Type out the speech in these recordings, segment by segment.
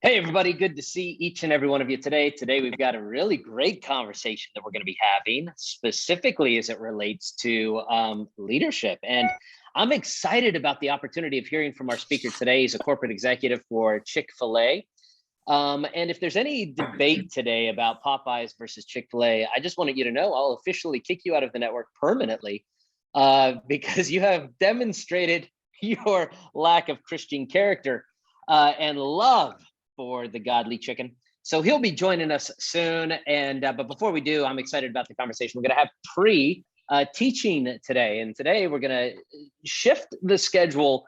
Hey, everybody. Good to see each and every one of you today. Today, we've got a really great conversation that we're going to be having, specifically as it relates to leadership. And I'm excited about the opportunity of hearing from our speaker today. He's a corporate executive for Chick-fil-A. And if there's any debate today about Popeyes versus Chick-fil-A, I just wanted you to know I'll officially kick you out of the network permanently because you have demonstrated your lack of Christian character and love for the godly chicken. So he'll be joining us soon. And but before we do, I'm excited about the conversation. We're going to have pre-teaching today. And today we're going to shift the schedule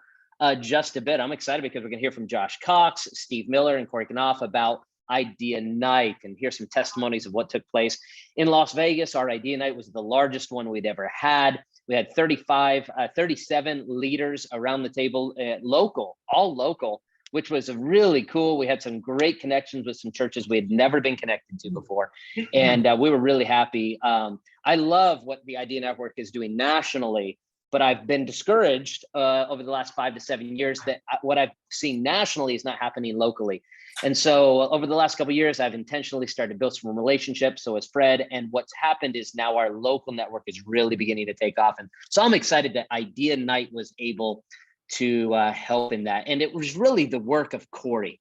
just a bit. I'm excited because we're going to hear from Josh Cox, Steve Miller, and Corey Knopf about Idea Night and hear some testimonies of what took place in Las Vegas. Our Idea Night was the largest one we'd ever had. We had 37 leaders around the table, all local, which was really cool. We had some great connections with some churches we had never been connected to before. And we were really happy. I love what the Idea Network is doing nationally, but I've been discouraged over the last 5 to 7 years that what I've seen nationally is not happening locally. And so over the last couple of years, I've intentionally started to build some relationships. So has Fred. And what's happened is now our local network is really beginning to take off. And so I'm excited that Idea Night was able to help in that. And it was really the work of Corey.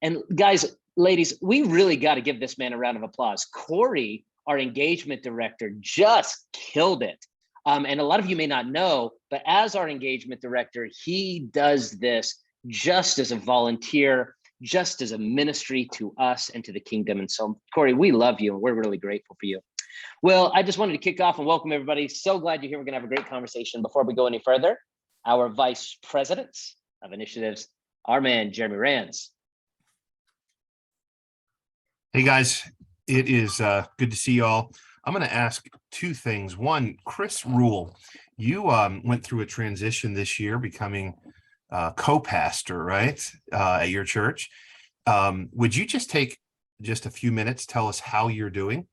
And guys, ladies, we really got to give this man a round of applause. Corey, our engagement director, just killed it. And a lot of you may not know, but as our engagement director, he does this just as a volunteer, just as a ministry to us and to the kingdom. And so, Corey, we love you and we're really grateful for you. Well, I just wanted to kick off and welcome everybody. So glad you're here. We're going to have a great conversation. Before we go any further, our Vice President of Initiatives, our man, Jeremy Rands. Hey guys, it is good to see you all. I'm going to ask two things. One, Chris Rule, you went through a transition this year, becoming co-pastor, right, at your church. Would you just take just a few minutes, tell us how you're doing,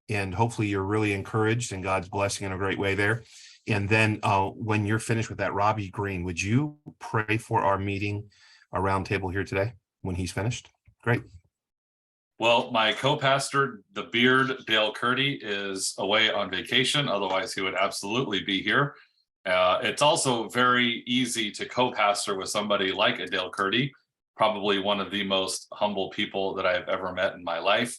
and hopefully you're really encouraged and God's blessing in a great way there. And then when you're finished with that, Robbie Green, would you pray for our meeting, our roundtable here today when he's finished? Great. Well, my co-pastor, the beard, Dale Curdy, is away on vacation. Otherwise, he would absolutely be here. It's also very easy to co-pastor with somebody like a Dale Curdy, probably one of the most humble people that I've ever met in my life.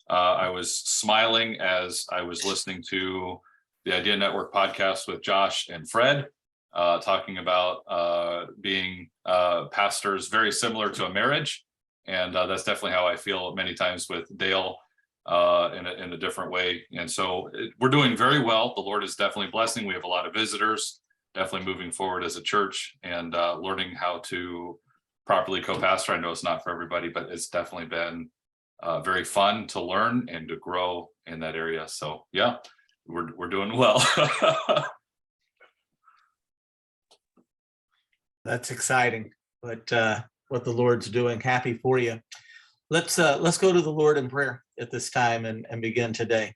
I was smiling as I was listening to the Idea Network podcast with Josh and Fred, talking about being pastors very similar to a marriage. And that's definitely how I feel many times with Dale in a different way. And so we're doing very well. The Lord is definitely blessing. We have a lot of visitors, definitely moving forward as a church and learning how to properly co-pastor. I know it's not for everybody, but it's definitely been very fun to learn and to grow in that area. So yeah. We're doing well. That's exciting. But what the Lord's doing, happy for you. Let's go to the Lord in prayer at this time and begin today.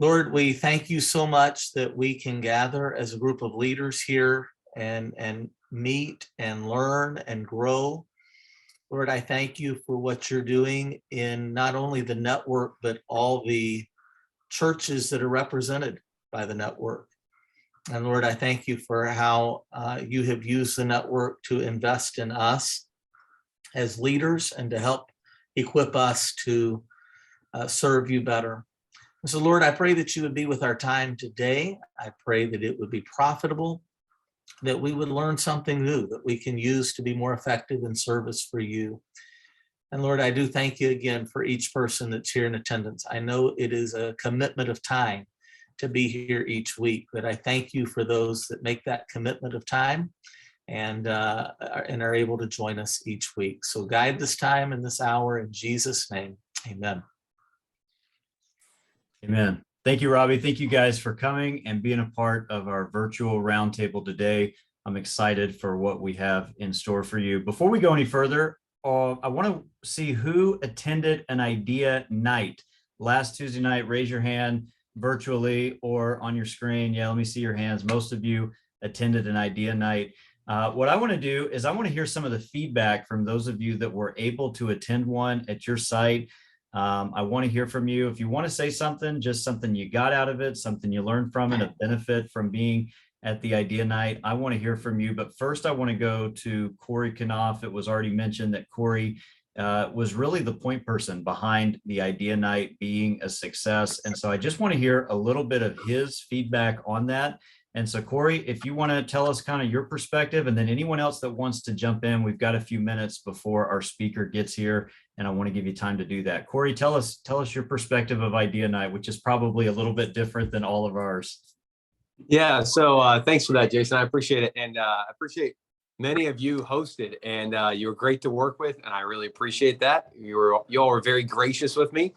Lord, we thank you so much that we can gather as a group of leaders here and meet and learn and grow. Lord, I thank you for what you're doing in not only the network, but all the churches that are represented by the network. And Lord, I thank you for how you have used the network to invest in us as leaders and to help equip us to serve you better. And so Lord, I pray that you would be with our time today. I pray that it would be profitable, that we would learn something new that we can use to be more effective in service for you. And Lord, I do thank you again for each person that's here in attendance. I know it is a commitment of time to be here each week, but I thank you for those that make that commitment of time and are able to join us each week. So guide this time and this hour in Jesus' name, amen. Amen. Thank you, Robbie. Thank you guys for coming and being a part of our virtual roundtable today. I'm excited for what we have in store for you. Before we go any further, I want to see who attended an Idea Night last Tuesday night. Raise your hand virtually or on your screen. Yeah, let me see your hands. Most of you attended an Idea Night. What I want to do is I want to hear some of the feedback from those of you that were able to attend one at your site. I want to hear from you. If you want to say something, just something you got out of it, something you learned from it, a benefit from being at the Idea Night, I want to hear from you. But first, I want to go to Corey Knopf. It was already mentioned that Corey was really the point person behind the Idea Night being a success. And so I just want to hear a little bit of his feedback on that. And so, Corey, if you want to tell us kind of your perspective, and then anyone else that wants to jump in, we've got a few minutes before our speaker gets here, and I want to give you time to do that. Corey, tell us your perspective of Idea Night, which is probably a little bit different than all of ours. Yeah, so thanks for that, Jason. I appreciate it, and I appreciate many of you hosted, and you were great to work with, and I really appreciate that. You all were very gracious with me,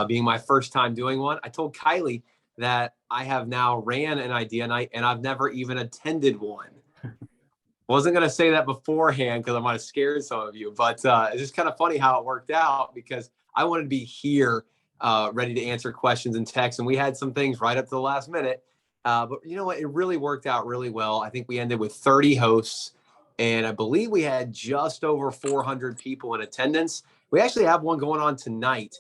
being my first time doing one. I told Kylie that I have now ran an Idea Night and I've never even attended one. Wasn't going to say that beforehand because I might have scared some of you, but it's just kind of funny how it worked out because I wanted to be here ready to answer questions and texts. And we had some things right up to the last minute. But you know what? It really worked out really well. I think we ended with 30 hosts and I believe we had just over 400 people in attendance. We actually have one going on tonight.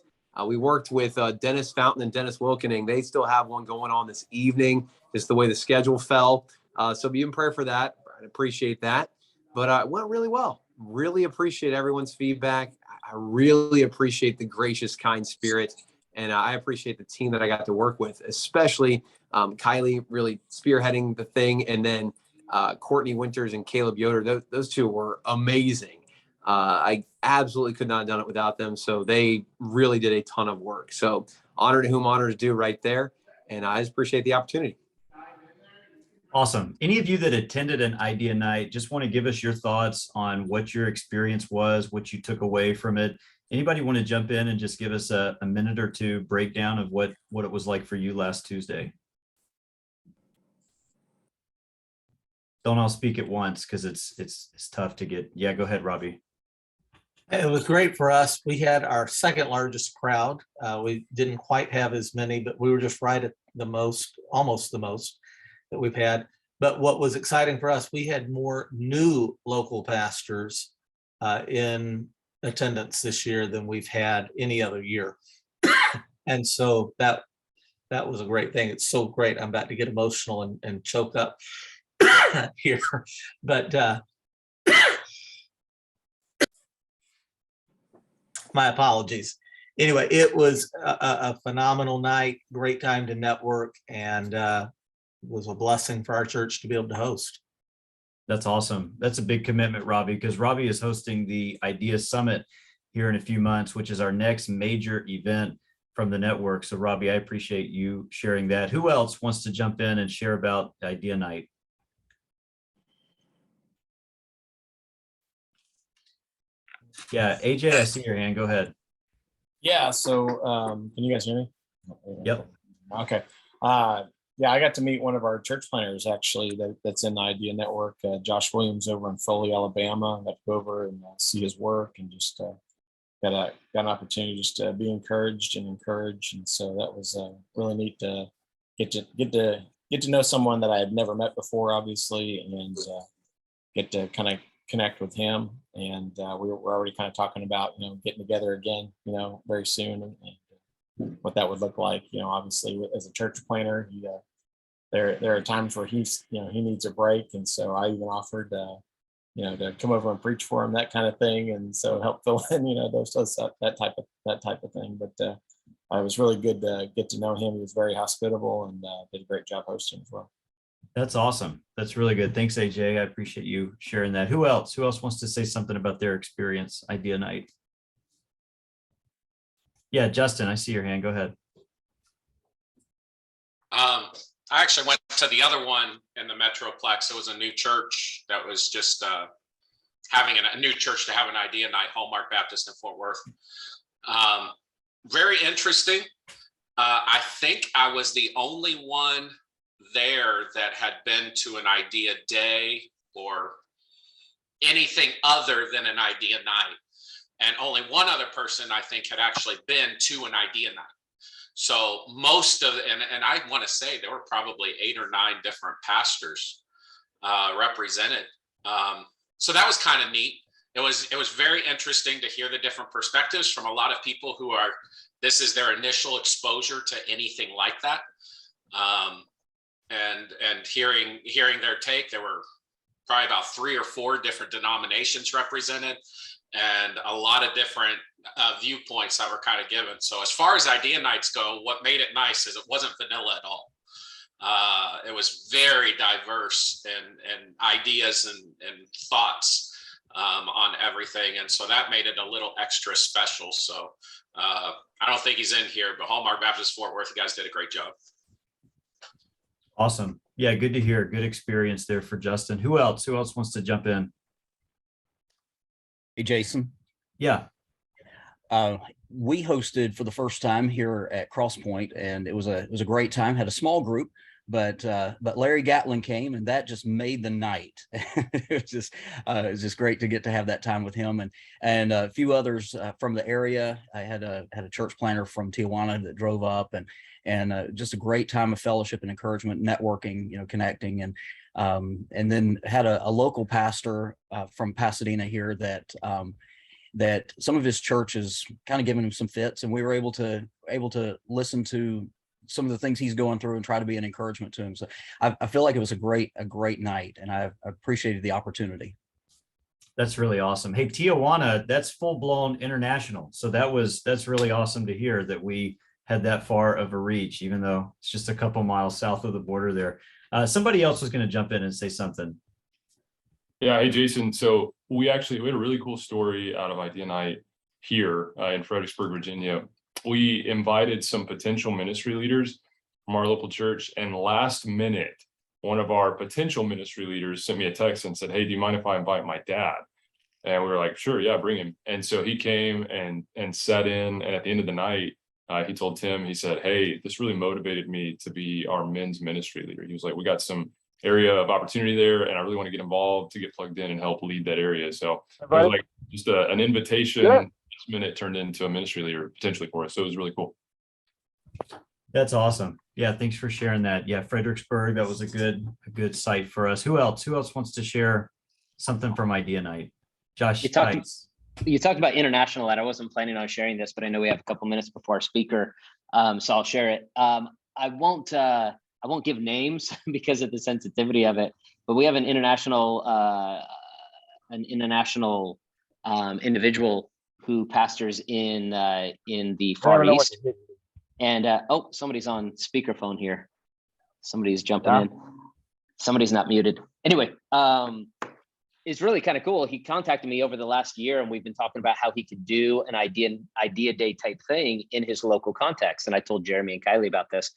We worked with Dennis Fountain and Dennis Wilkening. They still have one going on this evening. Just the way the schedule fell. So be in prayer for that. I appreciate that. But it went really well. Really appreciate everyone's feedback. I really appreciate the gracious, kind spirit. And I appreciate the team that I got to work with, especially Kylie really spearheading the thing. And then Courtney Winters and Caleb Yoder. Those two were amazing. I absolutely could not have done it without them. So they really did a ton of work. So honor to whom honor is due right there. And I just appreciate the opportunity. Awesome. Any of you that attended an Idea Night, just want to give us your thoughts on what your experience was, what you took away from it. Anybody want to jump in and just give us a minute or two breakdown of what it was like for you last Tuesday? Don't all speak at once because it's tough to get. Yeah, go ahead, Robbie. It was great for us. We had our second largest crowd. We didn't quite have as many, but we were just right at the most, almost the most that we've had. But what was exciting for us, we had more new local pastors in attendance this year than we've had any other year. And so that was a great thing. It's so great. I'm about to get emotional and choke up here. But my apologies. Anyway, it was a phenomenal night, great time to network, and was a blessing for our church to be able to host. That's awesome. That's a big commitment, Robbie, because Robbie is hosting the Idea Summit here in a few months, which is our next major event from the network. So Robbie, I appreciate you sharing that. Who else wants to jump in and share about Idea Night? Yeah, AJ, I see your hand. Go ahead. Yeah, so can you guys hear me? Yep. Okay. Yeah, I got to meet one of our church planners actually that's in the Idea Network, Josh Williams over in Foley, Alabama. I got to go over and see his work and just got an opportunity just to be encouraged. And so that was really neat to get to know someone that I had never met before, obviously, and get to kind of connect with him. And we were already kind of talking about, getting together again, very soon and what that would look like. Obviously as a church planner, there are times where he needs a break. And so I even offered, to come over and preach for him, that kind of thing. And so help fill in, that type of thing. But it was really good to get to know him. He was very hospitable and did a great job hosting as well. That's awesome. That's really good. Thanks, AJ. I appreciate you sharing that. Who else wants to say something about their experience, Idea Night? Yeah, Justin, I see your hand. Go ahead. I actually went to the other one in the Metroplex. It was a new church that was just having a new church to have an Idea Night, Hallmark Baptist in Fort Worth. Very interesting. I think I was the only one there that had been to an Idea Day or anything other than an Idea Night. And only one other person I think had actually been to an Idea Night. So most of, and I want to say there were probably 8 or 9 different pastors represented So that was kind of neat. It was very interesting to hear the different perspectives from a lot of people who are, this is their initial exposure to anything like that. And hearing their take. There were probably about 3 or 4 different denominations represented, and a lot of different viewpoints that were kind of given. So as far as idea nights go, what made it nice is it wasn't vanilla at all. It was very diverse in ideas and thoughts on everything, and so that made it a little extra special. So I don't think he's in here, but Hallmark Baptist Fort Worth, you guys did a great job. Awesome. Yeah, good to hear. Good experience there for Justin. Who else wants to jump in? Hey, Jason. Yeah. We hosted for the first time here at Crosspoint, and it was a great time. Had a small group, but Larry Gatlin came, and that just made the night. It was just great to get to have that time with him, and a few others from the area. I had a church planter from Tijuana that drove up, and just a great time of fellowship and encouragement, networking, connecting, and then had a local pastor from Pasadena here that some of his church is kind of giving him some fits, and we were able to listen to some of the things he's going through and try to be an encouragement to him. So I feel like it was a great night, and I appreciated the opportunity. That's really awesome. Hey, Tijuana, that's full blown international. So that's really awesome to hear that we had that far of a reach, even though it's just a couple miles south of the border there. Somebody else was going to jump in and say something. Yeah. Hey, Jason. So we had a really cool story out of Idea Night here in Fredericksburg, Virginia. We invited some potential ministry leaders from our local church, and last minute, one of our potential ministry leaders sent me a text and said, "Hey, do you mind if I invite my dad?" And we were like, "Sure, yeah, bring him." And so he came and sat in, and at the end of the night, he told Tim, he said, "Hey, this really motivated me to be our men's ministry leader." He was like, "We got some area of opportunity there, and I really want to get involved to get plugged in and help lead that area." So it was like just an invitation. Yeah. This minute turned into a ministry leader potentially for us. So it was really cool. That's awesome. Yeah, thanks for sharing that. Yeah, Fredericksburg, that was a good site for us. Who else wants to share something from Idea Night? Josh, you talked about international, and I wasn't planning on sharing this, but I know we have a couple minutes before our speaker, so I'll share it. I won't give names because of the sensitivity of it, but we have an international individual who pastors in the Far East. And somebody's on speakerphone here. Somebody's jumping in. Somebody's not muted. Anyway, it's really kind of cool. He contacted me over the last year, and we've been talking about how he could do an idea day type thing in his local context. And I told Jeremy and Kylie about this,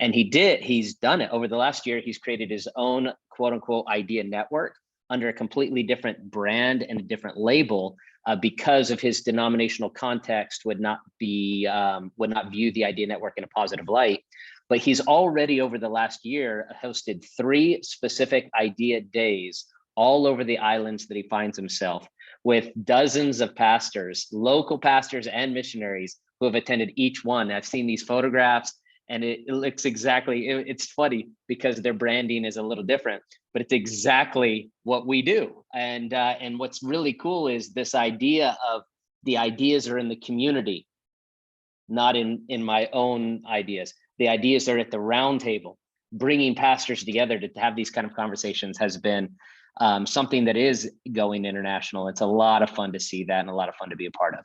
and he's done it over the last year. He's created his own quote unquote idea network under a completely different brand and a different label, because of his denominational context would not view the idea network in a positive light. But he's already over the last year hosted 3 specific idea days all over the islands that he finds himself, with dozens of pastors, local pastors and missionaries who have attended each one. I've seen these photographs, and it looks exactly, it's funny because their branding is a little different, but it's exactly what we do. And what's really cool is this idea of the ideas are in the community, not in my own ideas. The ideas are at the round table. Bringing pastors together to have these kind of conversations has been something that is going international. It's a lot of fun to see that, and a lot of fun to be a part of.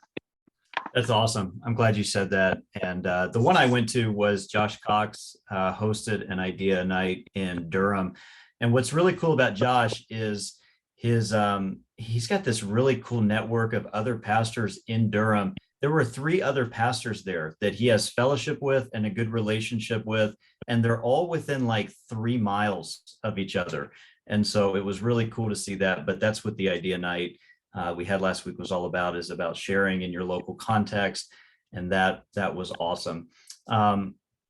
That's awesome. I'm glad you said that. And the one I went to was Josh Cox hosted an idea night in Durham. And what's really cool about Josh is he's got this really cool network of other pastors in Durham. There were 3 other pastors there that he has fellowship with and a good relationship with, and they're all within like 3 miles of each other. And so it was really cool to see that. But that's what the idea night we had last week was all about, is about sharing in your local context. And that was awesome.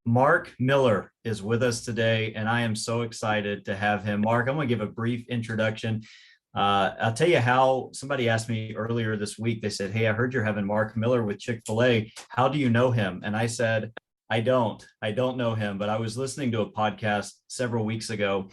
Mark Miller is with us today, and I am so excited to have him. Mark, I'm going to give a brief introduction. I'll tell you how somebody asked me earlier this week. They said, "Hey, I heard you're having Mark Miller with Chick-fil-A. How do you know him?" And I said, I don't know him, but I was listening to a podcast several weeks ago,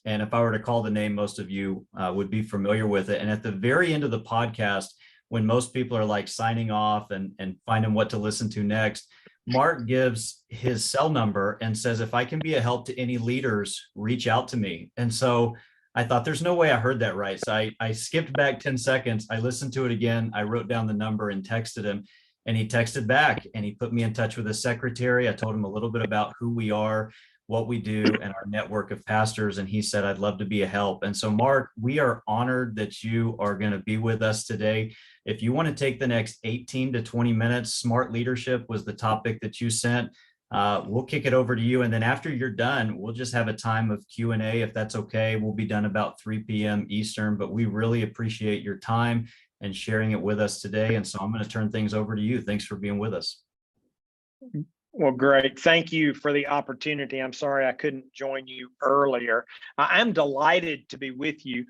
And if I were to call the name, most of you would be familiar with it. And at the very end of the podcast, when most people are like signing off and finding what to listen to next, Mark gives his cell number and says, if I can be a help to any leaders, reach out to me. And so I thought, there's no way I heard that right. So I skipped back 10 seconds. I listened to it again. I wrote down the number and texted him, and he texted back and he put me in touch with his secretary. I told him a little bit about who we are, what we do, and our network of pastors. And he said, I'd love to be a help. And so, Mark, we are honored that you are going to be with us today. If you want to take the next 18 to 20 minutes, smart leadership was the topic that you sent. We'll kick it over to you. And then after you're done, we'll just have a time of Q&A, if that's okay. We'll be done about 3 p.m. Eastern, but we really appreciate your time and sharing it with us today. And so I'm going to turn things over to you. Thanks for being with us. Well, great. Thank you for the opportunity. I'm sorry I couldn't join you earlier. I am delighted to be with you.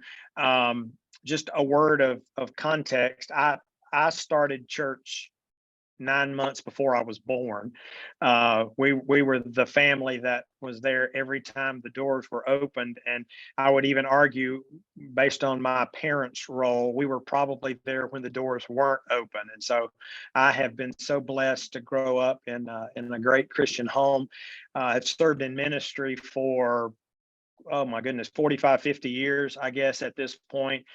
Just a word of context. I started church 9 months before I was born. We were the family that was there every time the doors were opened. And I would even argue, based on my parents' role, we were probably there when the doors weren't open. And so I have been so blessed to grow up in a great Christian home. I've served in ministry for, oh my goodness, 45, 50 years, I guess, at this point.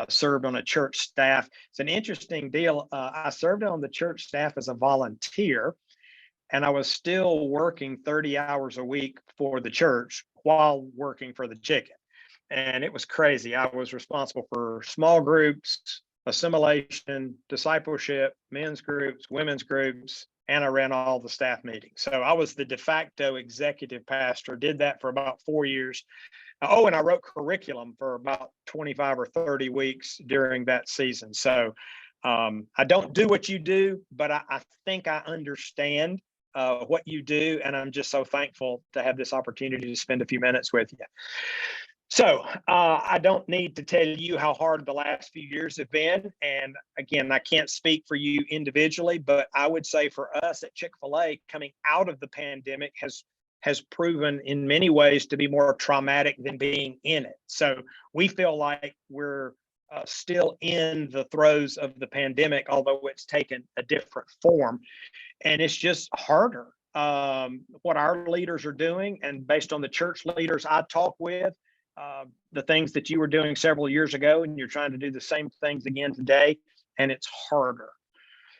Served on a church staff. It's an interesting deal. I served on the church staff as a volunteer, and I was still working 30 hours a week for the church while working for the chicken. And it was crazy. I was responsible for small groups, assimilation, discipleship, men's groups, women's groups, and I ran all the staff meetings. So I was the de facto executive pastor, did that for about 4 years. Oh, and I wrote curriculum for about 25 or 30 weeks during that season. So I don't do what you do, but I think I understand what you do. And I'm just so thankful to have this opportunity to spend a few minutes with you. So I don't need to tell you how hard the last few years have been. And again, I can't speak for you individually, but I would say for us at Chick-fil-A, coming out of the pandemic has proven in many ways to be more traumatic than being in it. So we feel like we're still in the throes of the pandemic, although it's taken a different form. And it's just harder. What our leaders are doing, and based on the church leaders I talk with, the things that you were doing several years ago, and you're trying to do the same things again today, and it's harder.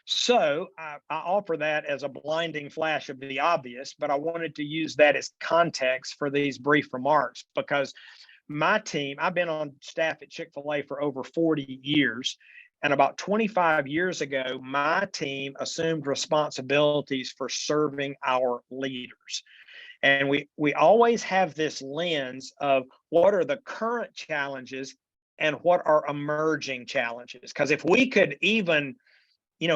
So I offer that as a blinding flash of the obvious, but I wanted to use that as context for these brief remarks, because my team, I've been on staff at Chick-fil-A for over 40 years. And about 25 years ago, my team assumed responsibilities for serving our leaders. And we always have this lens of what are the current challenges and what are emerging challenges. Because if we could even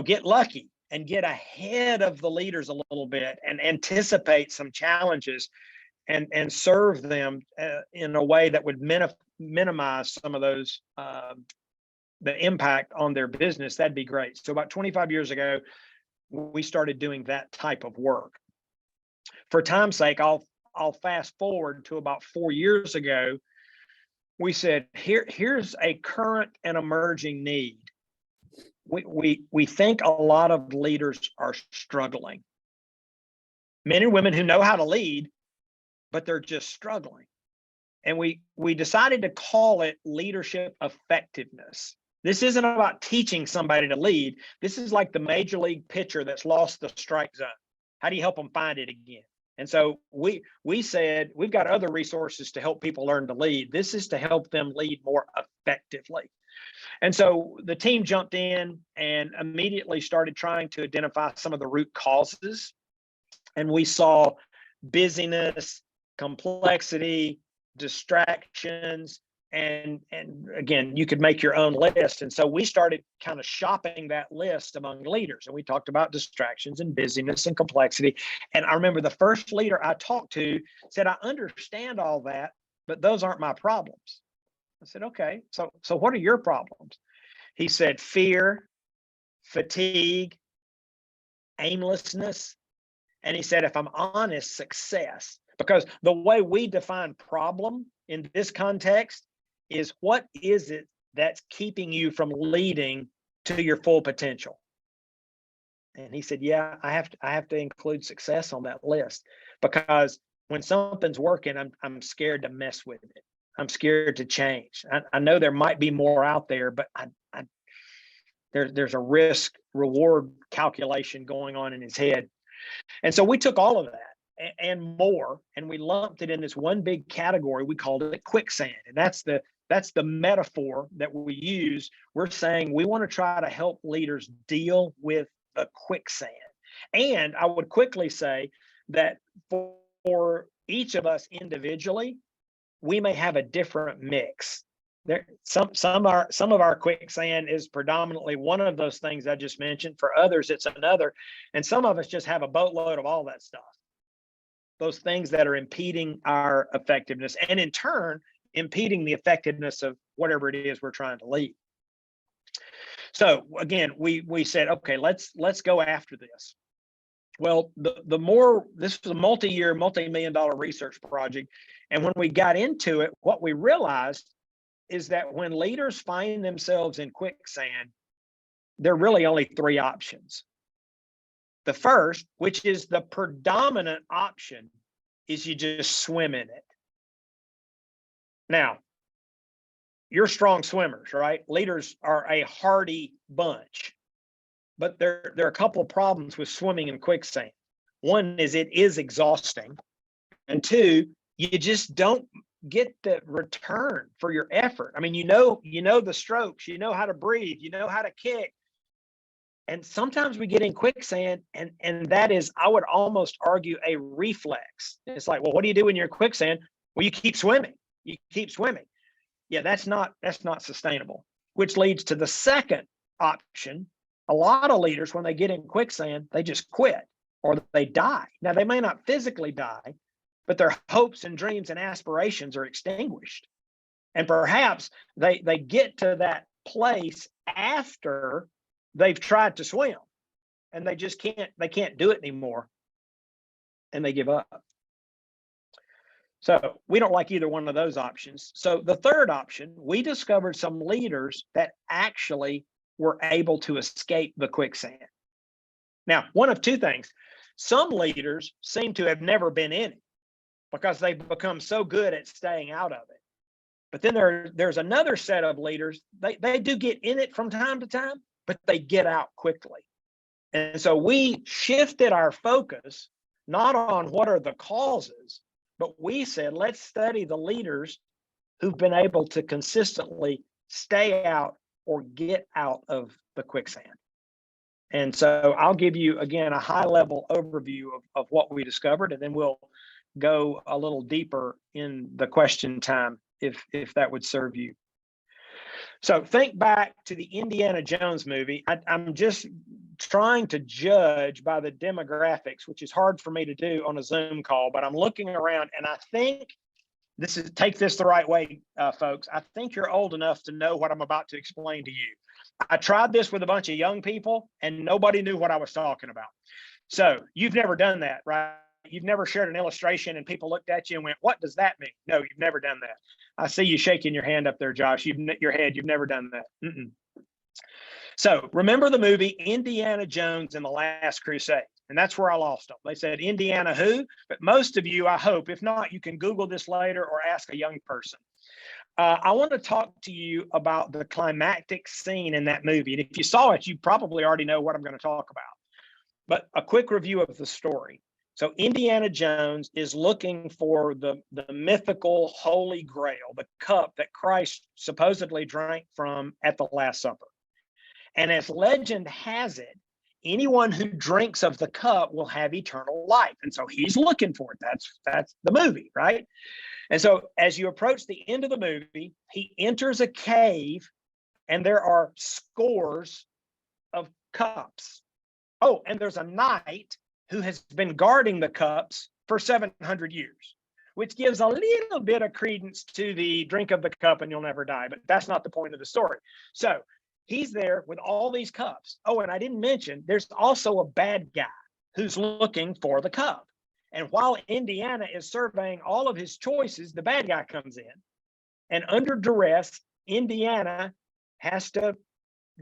get lucky and get ahead of the leaders a little bit and anticipate some challenges and serve them in a way that would minimize some of those, the impact on their business, that'd be great. So about 25 years ago, we started doing that type of work. For time's sake, I'll fast forward to about 4 years ago. We said, here's a current and emerging need. We think a lot of leaders are struggling. Men and women who know how to lead, but they're just struggling. And we decided to call it leadership effectiveness. This isn't about teaching somebody to lead. This is like the major league pitcher that's lost the strike zone. How do you help them find it again? And so we said, we've got other resources to help people learn to lead. This is to help them lead more effectively. And so the team jumped in and immediately started trying to identify some of the root causes. And we saw busyness, complexity, distractions, and again, you could make your own list. And so we started kind of shopping that list among leaders. And we talked about distractions and busyness and complexity. And I remember the first leader I talked to said, I understand all that, but those aren't my problems. I said, okay, so what are your problems? He said, fear, fatigue, aimlessness. And he said, if I'm honest, success. Because the way we define problem in this context is, what is it that's keeping you from leading to your full potential? And he said, yeah, I have to include success on that list, because when something's working, I'm scared to mess with it. I'm scared to change. I know there might be more out there, but there's a risk reward calculation going on in his head. And so we took all of that and more, and we lumped it in this one big category. We called it quicksand. And that's the metaphor that we use. We're saying we want to try to help leaders deal with the quicksand. And I would quickly say that for each of us individually, we may have a different mix. There, some of our quicksand is predominantly one of those things I just mentioned. For others, it's another. And some of us just have a boatload of all that stuff. Those things that are impeding our effectiveness, and in turn, impeding the effectiveness of whatever it is we're trying to lead. So again, we said, okay, let's go after this. Well, this was a multi-year, multi-million-dollar research project. And when we got into it, what we realized is that when leaders find themselves in quicksand, there are really only three options. The first, which is the predominant option, is you just swim in it. Now, you're strong swimmers, right? Leaders are a hardy bunch. But there are a couple of problems with swimming in quicksand. One is it is exhausting. And two, you just don't get the return for your effort. I mean, you know the strokes, you know how to breathe, you know how to kick. And sometimes we get in quicksand, and that is, I would almost argue, a reflex. It's like, well, what do you do when you're in quicksand? Well, you keep swimming. You keep swimming. Yeah, that's not sustainable, which leads to the second option. A lot of leaders, when they get in quicksand, they just quit or they die. Now, they may not physically die, but their hopes and dreams and aspirations are extinguished. And perhaps they get to that place after they've tried to swim, and they just can't do it anymore, and they give up. So we don't like either one of those options. So the third option, we discovered some leaders that actually were able to escape the quicksand. Now, one of two things. Some leaders seem to have never been in it because they've become so good at staying out of it. But then there's another set of leaders, they do get in it from time to time, but they get out quickly. And so we shifted our focus not on what are the causes, but we said, let's study the leaders who've been able to consistently stay out or get out of the quicksand. And so I'll give you, again, a high level overview of what we discovered, and then we'll go a little deeper in the question time if that would serve you. So think back to the Indiana Jones movie. I'm just trying to judge by the demographics, which is hard for me to do on a Zoom call, but I'm looking around, and I think take this the right way, folks. I think you're old enough to know what I'm about to explain to you. I tried this with a bunch of young people, and nobody knew what I was talking about. So you've never done that, right? You've never shared an illustration and people looked at you and went, what does that mean? No, you've never done that. I see you shaking your hand up there, Josh. You've never done that. So remember the movie Indiana Jones and the Last Crusade. And that's where I lost them. They said, Indiana who? But most of you, I hope, if not, you can Google this later or ask a young person. I want to talk to you about the climactic scene in that movie. And if you saw it, you probably already know what I'm going to talk about. But a quick review of the story. So Indiana Jones is looking for the mythical Holy Grail, the cup that Christ supposedly drank from at the Last Supper. And as legend has it, anyone who drinks of the cup will have eternal life. And so he's looking for it. That's the movie, right? And so as you approach the end of the movie, he enters a cave and there are scores of cups. Oh, and there's a knight who has been guarding the cups for 700 years, which gives a little bit of credence to the drink of the cup and you'll never die. But that's not the point of the story. So he's there with all these cups. Oh, and I didn't mention, there's also a bad guy who's looking for the cup. And while Indiana is surveying all of his choices, the bad guy comes in. And under duress, Indiana has to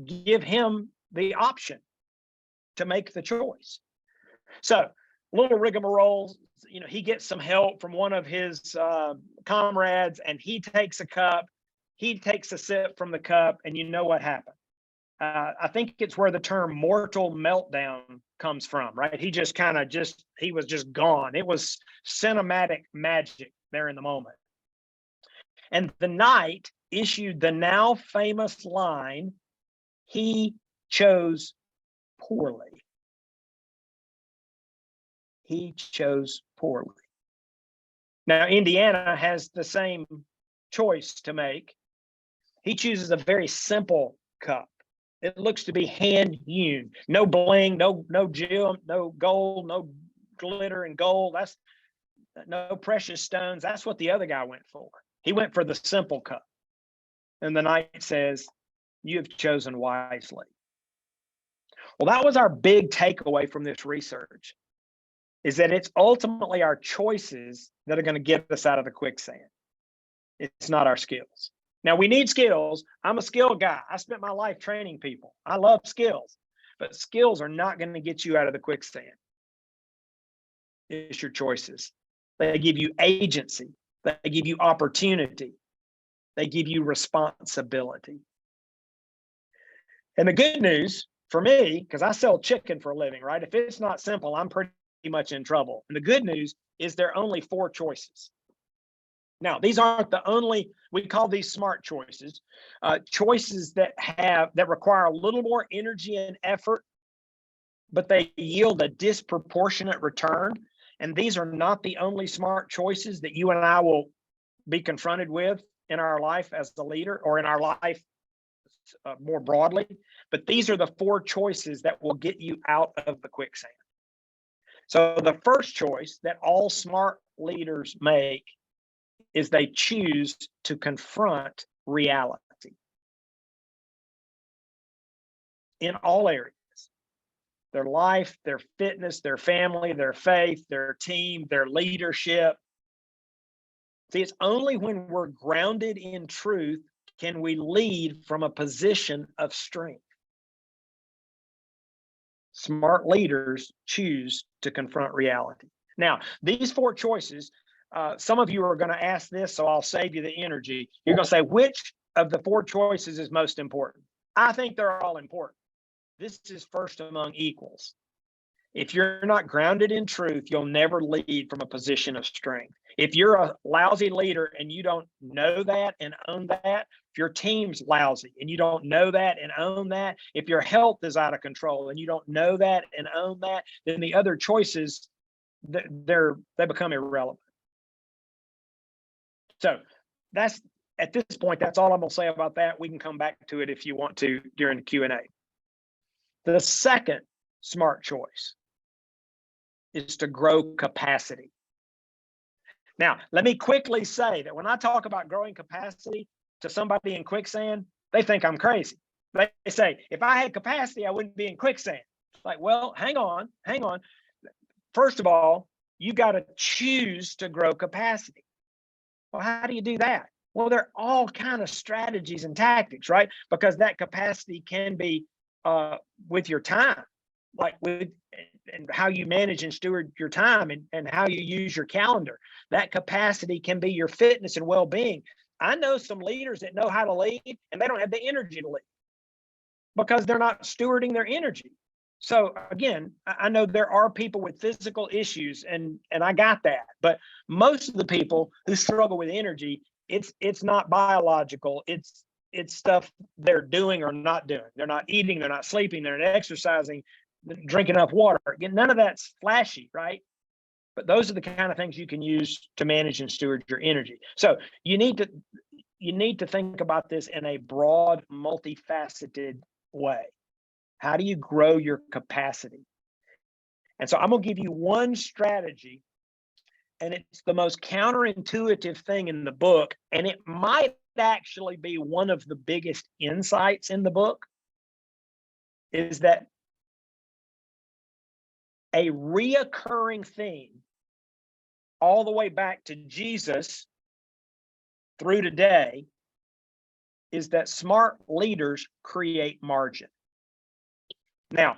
give him the option to make the choice. So, little rigmarole, he gets some help from one of his comrades, and he takes a cup. He takes a sip from the cup, and you know what happened. I think it's where the term mortal meltdown comes from, right? He just he was just gone. It was cinematic magic there in the moment. And the knight issued the now famous line, "He chose poorly." He chose poorly. Now, Indiana has the same choice to make. He chooses a very simple cup. It looks to be hand hewn, no bling, no gem, no gold, no glitter and gold. That's no precious stones. That's what the other guy went for. He went for the simple cup. And the knight says, "You have chosen wisely." Well, that was our big takeaway from this research, is that it's ultimately our choices that are going to get us out of the quicksand. It's not our skills. Now, we need skills. I'm a skill guy. I spent my life training people. I love skills, but skills are not going to get you out of the quicksand. It's your choices. They give you agency. They give you opportunity. They give you responsibility. And the good news for me, because I sell chicken for a living, right? If it's not simple, I'm pretty much in trouble. And the good news is there are only 4 choices. Now, these aren't the only, we call these smart choices, choices that require a little more energy and effort, but they yield a disproportionate return. And these are not the only smart choices that you and I will be confronted with in our life as the leader, or in our life more broadly. But these are the 4 choices that will get you out of the quicksand. So the first choice that all smart leaders make is they choose to confront reality in all areas: their life, their fitness, their family, their faith, their team, their leadership. See, it's only when we're grounded in truth can we lead from a position of strength. Smart leaders choose to confront reality. Now, these 4 choices, some of you are going to ask this, so I'll save you the energy. You're going to say, which of the 4 choices is most important? I think they're all important. This is first among equals. If you're not grounded in truth, you'll never lead from a position of strength. If you're a lousy leader and you don't know that and own that, if your team's lousy and you don't know that and own that, if your health is out of control and you don't know that and own that, then the other choices, they become irrelevant. So that's, at this point, that's all I'm going to say about that. We can come back to it if you want to during the Q&A. The second smart choice is to grow capacity. Now, let me quickly say that when I talk about growing capacity to somebody in quicksand, they think I'm crazy. They say, if I had capacity, I wouldn't be in quicksand. Like, well, hang on. First of all, you got to choose to grow capacity. Well, how do you do that? Well, there are all kinds of strategies and tactics, right? Because that capacity can be with your time, like with and how you manage and steward your time, and how you use your calendar. That capacity can be your fitness and well-being. I know some leaders that know how to lead and they don't have the energy to lead because they're not stewarding their energy. So again, I know there are people with physical issues, and I got that, but most of the people who struggle with energy, it's not biological. It's stuff they're doing or not doing. They're not eating, they're not sleeping, they're not exercising, drinking enough water. Again, none of that's flashy, right? But those are the kind of things you can use to manage and steward your energy. So you need to think about this in a broad, multifaceted way. How do you grow your capacity? And so I'm going to give you one strategy, and it's the most counterintuitive thing in the book, and it might actually be one of the biggest insights in the book, is that a reoccurring theme all the way back to Jesus through today is that smart leaders create margin. Now,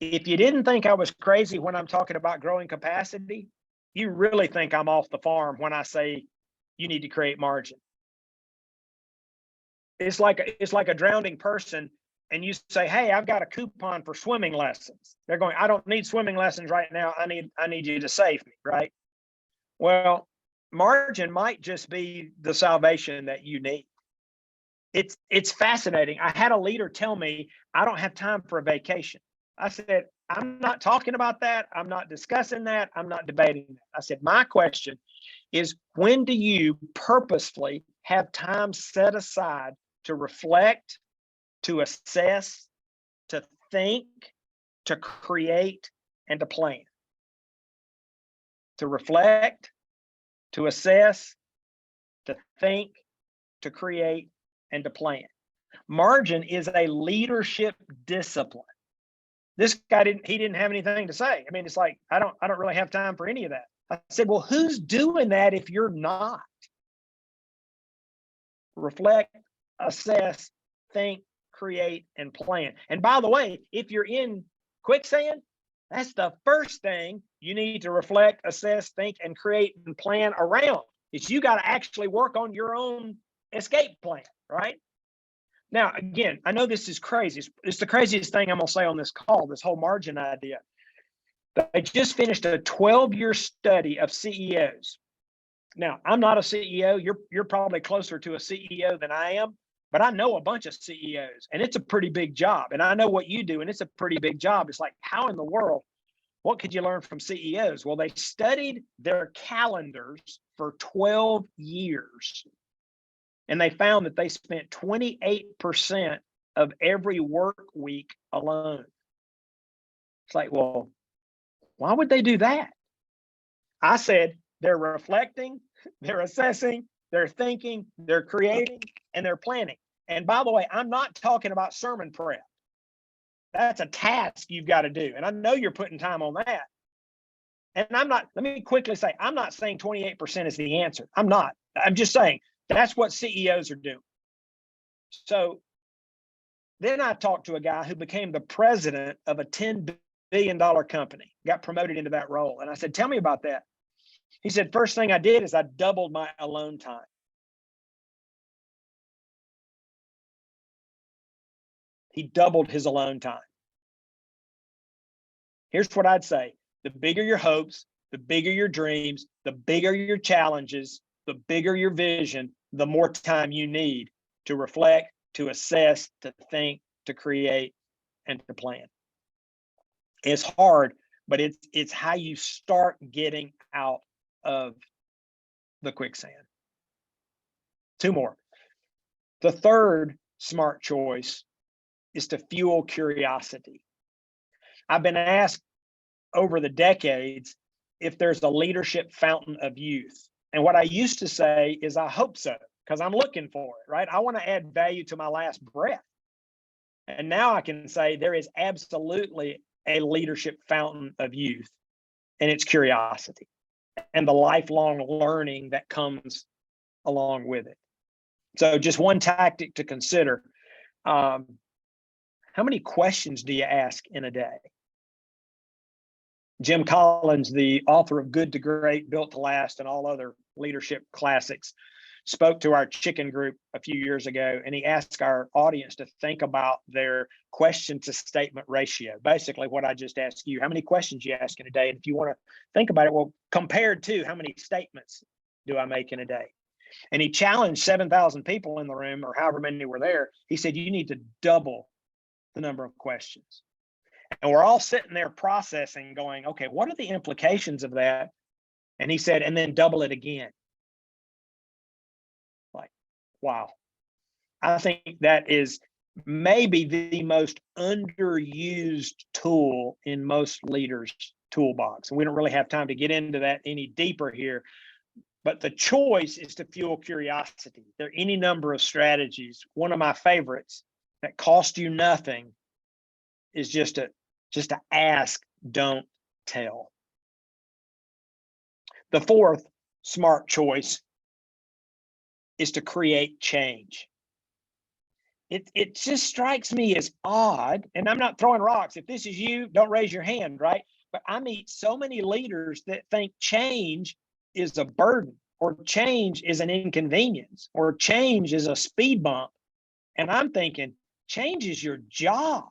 if you didn't think I was crazy when I'm talking about growing capacity, you really think I'm off the farm when I say you need to create margin. It's like a drowning person and you say, hey, I've got a coupon for swimming lessons. They're going, I don't need swimming lessons right now. I need you to save me, right? Well, margin might just be the salvation that you need. It's fascinating. I had a leader tell me, I don't have time for a vacation. I said, I'm not talking about that. I'm not discussing that. I'm not debating that. I said, my question is, when do you purposefully have time set aside to reflect, to assess, to think, to create, and to plan? To reflect, to assess, to think, to create, and to plan. Margin is a leadership discipline. This guy didn't have anything to say. I mean, it's like, I don't really have time for any of that. I said, well, who's doing that if you're not? Reflect, assess, think, create, and plan. And by the way, if you're in quicksand, that's the first thing you need to reflect, assess, think, and create and plan around. Is you got to actually work on your own escape plan, right? Now, again, I know this is crazy. It's the craziest thing I'm going to say on this call, this whole margin idea. They just finished a 12-year study of CEOs. Now, I'm not a CEO. You're probably closer to a CEO than I am, but I know a bunch of CEOs, and it's a pretty big job. And I know what you do, and it's a pretty big job. It's like, how in the world, what could you learn from CEOs? Well, they studied their calendars for 12 years. And they found that they spent 28% of every work week alone. It's like, well, why would they do that? I said, they're reflecting, they're assessing, they're thinking, they're creating, and they're planning. And by the way, I'm not talking about sermon prep. That's a task you've got to do. And I know you're putting time on that. And let me quickly say, I'm not saying 28% is the answer. I'm not. I'm just saying, that's what CEOs are doing. So then I talked to a guy who became the president of a $10 billion company, got promoted into that role. And I said, tell me about that. He said, first thing I did is I doubled my alone time. He doubled his alone time. Here's what I'd say. The bigger your hopes, the bigger your dreams, the bigger your challenges, the bigger your vision, the more time you need to reflect, to assess, to think, to create, and to plan. It's hard, but it's how you start getting out of the quicksand. Two more. The third smart choice is to fuel curiosity. I've been asked over the decades if there's a leadership fountain of youth. And what I used to say is, I hope so, because I'm looking for it, right? I want to add value to my last breath. And now I can say there is absolutely a leadership fountain of youth, and it's curiosity and the lifelong learning that comes along with it. So just one tactic to consider. How many questions do you ask in a day? Jim Collins, the author of Good to Great, Built to Last, and all other leadership classics, spoke to our chicken group a few years ago, and he asked our audience to think about their question to statement ratio. Basically, what I just asked you, how many questions you ask in a day? And if you want to think about it, well, compared to how many statements do I make in a day? And he challenged 7,000 people in the room, or however many were there. He said, you need to double the number of questions. And we're all sitting there processing, going, okay, what are the implications of that? And he said, and then double it again. Like, wow. I think that is maybe the most underused tool in most leaders' toolbox. And we don't really have time to get into that any deeper here. But the choice is to fuel curiosity. There are any number of strategies. One of my favorites that cost you nothing is just to ask, don't tell. The fourth smart choice is to create change. It just strikes me as odd, and I'm not throwing rocks. If this is you, don't raise your hand, right? But I meet so many leaders that think change is a burden, or change is an inconvenience, or change is a speed bump. And I'm thinking, change is your job,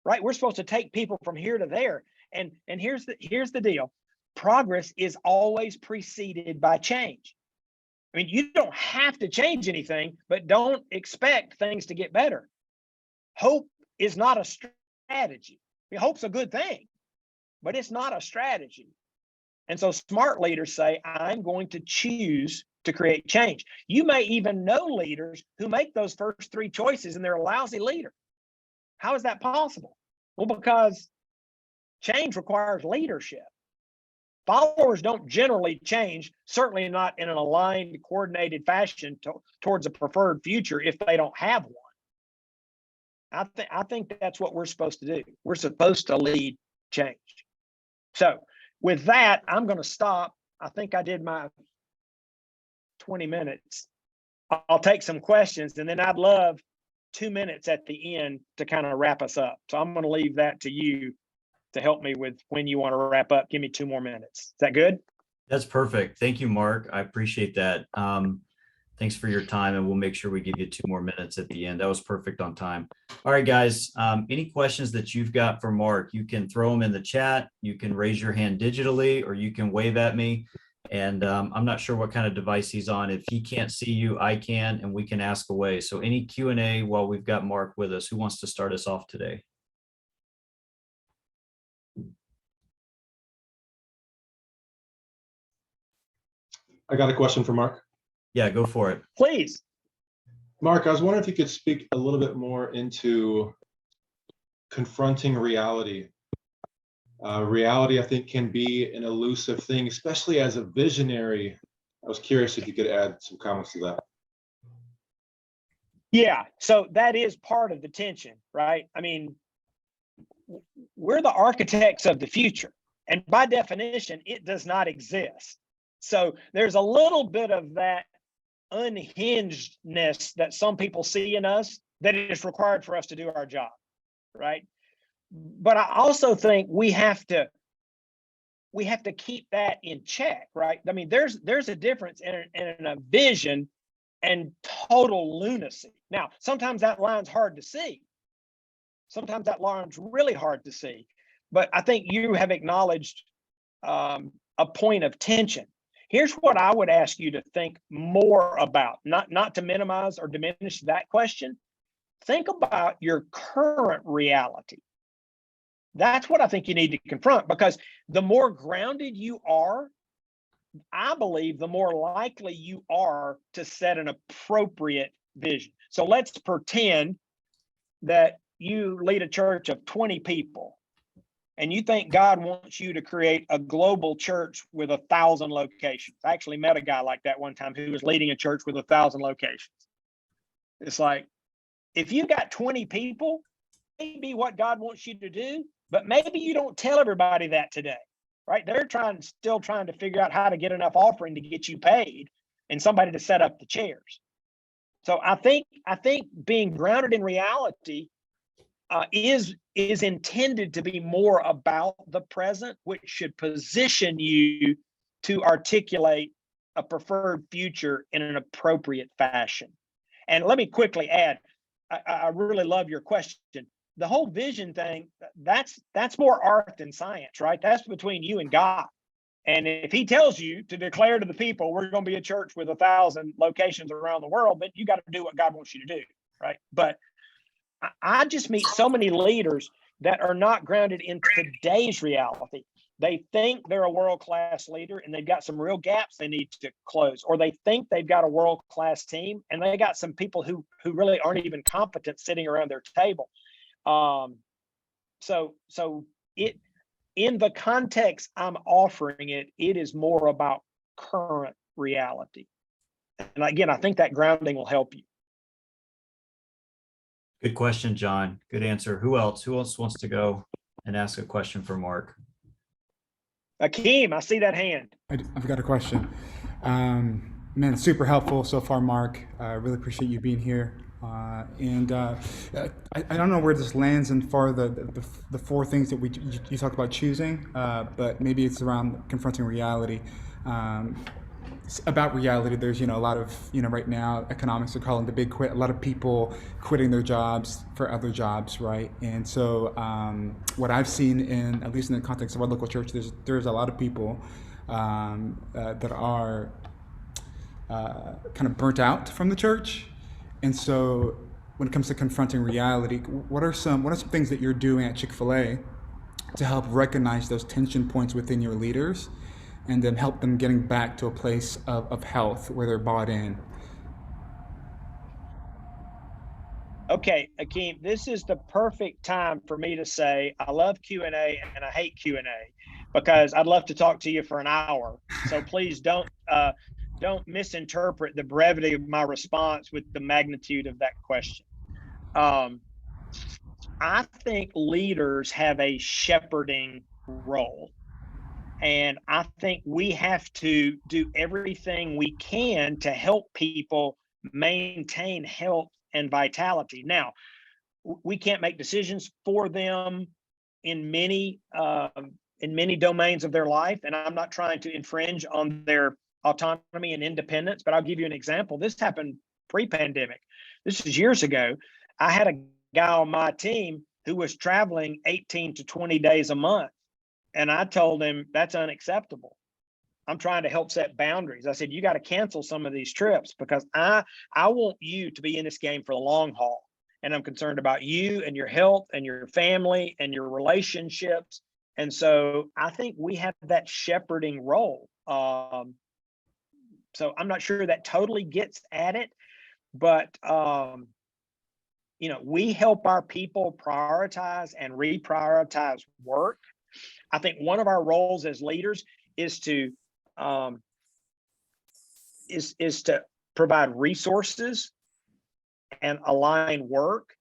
right? We're supposed to take people from here to there. And here's the deal. Progress is always preceded by change. I mean, you don't have to change anything, but don't expect things to get better. Hope is not a strategy. I mean, hope's a good thing, but it's not a strategy. And so smart leaders say, I'm going to choose to create change. You may even know leaders who make those first three choices and they're a lousy leader. How is that possible? Well, because change requires leadership. Followers don't generally change, certainly not in an aligned, coordinated fashion towards a preferred future if they don't have one. I think that's what we're supposed to do. We're supposed to lead change. So with that, I'm going to stop. I think I did my 20 minutes. I'll take some questions, and then I'd love 2 minutes at the end to kind of wrap us up. So I'm going to leave that to you to help me with when you want to wrap up. Give me 2 more minutes. Is that good? That's perfect. Thank you, Mark. I appreciate that. Thanks for your time, and we'll make sure we give you 2 more minutes at the end. That was perfect on time. All right, guys, any questions that you've got for Mark, you can throw them in the chat. You can raise your hand digitally, or you can wave at me. And I'm not sure what kind of device he's on. If he can't see you, I can, and we can ask away. So any Q&A while we've got Mark with us. Who wants to start us off today? I got a question for Mark. Yeah, go for it. Please. Mark, I was wondering if you could speak a little bit more into confronting reality. Reality, I think, can be an elusive thing, especially as a visionary. I was curious if you could add some comments to that. Yeah, so that is part of the tension, right? I mean, we're the architects of the future, and by definition, it does not exist. So there's a little bit of that unhingedness that some people see in us that is required for us to do our job, right? But I also think we have to keep that in check, right? I mean, there's a difference in a vision and total lunacy. Now, sometimes that line's hard to see. Sometimes that line's really hard to see. But I think you have acknowledged a point of tension. Here's what I would ask you to think more about, not to minimize or diminish that question. Think about your current reality. That's what I think you need to confront, because the more grounded you are, I believe the more likely you are to set an appropriate vision. So let's pretend that you lead a church of 20 people and you think God wants you to create a global church with 1,000 locations. I actually met a guy like that one time who was leading a church with 1,000 locations. It's like, if you got 20 people, maybe what God wants you to do, but maybe you don't tell everybody that today, right? They're still trying to figure out how to get enough offering to get you paid and somebody to set up the chairs. So I think being grounded in reality is intended to be more about the present, which should position you to articulate a preferred future in an appropriate fashion. And let me quickly add, I really love your question. The whole vision thing, that's more art than science, right? That's between you and God. And if he tells you to declare to the people, we're going to be a church with 1,000 locations around the world, then you got to do what God wants you to do, right? But I just meet so many leaders that are not grounded in today's reality. They think they're a world-class leader and they've got some real gaps they need to close, or they think they've got a world-class team and they got some people who really aren't even competent sitting around their table. So it, in the context I'm offering it, it is more about current reality. And again, I think that grounding will help you. Good question, John. Good answer. Who else wants to go and ask a question for Mark? Akeem, I see that hand. I've got a question. Man, super helpful so far, Mark. I really appreciate you being here. I don't know where this lands in far the four things that you talked about choosing, but maybe it's around confronting reality. About reality, there's a lot of right now economics are calling the big quit. A lot of people quitting their jobs for other jobs, right? And so what I've seen in at least in the context of our local church, there's a lot of people that are kind of burnt out from the church. And so when it comes to confronting reality, what are some things that you're doing at Chick-fil-A to help recognize those tension points within your leaders and then help them getting back to a place of health where they're bought in? Okay, Akeem, this is the perfect time for me to say I love Q&A and I hate Q&A because I'd love to talk to you for an hour. So please don't misinterpret the brevity of my response with the magnitude of that question. I think leaders have a shepherding role. And I think we have to do everything we can to help people maintain health and vitality. Now, we can't make decisions for them in many domains of their life, and I'm not trying to infringe on their autonomy and independence, but I'll give you an example. This happened pre-pandemic. This is years ago. I had a guy on my team who was traveling 18 to 20 days a month. And I told him that's unacceptable. I'm trying to help set boundaries. I said, you got to cancel some of these trips because I want you to be in this game for the long haul. And I'm concerned about you and your health and your family and your relationships. And so I think we have that shepherding role. So I'm not sure that totally gets at it, but we help our people prioritize and reprioritize work. I think one of our roles as leaders is to provide resources and align work.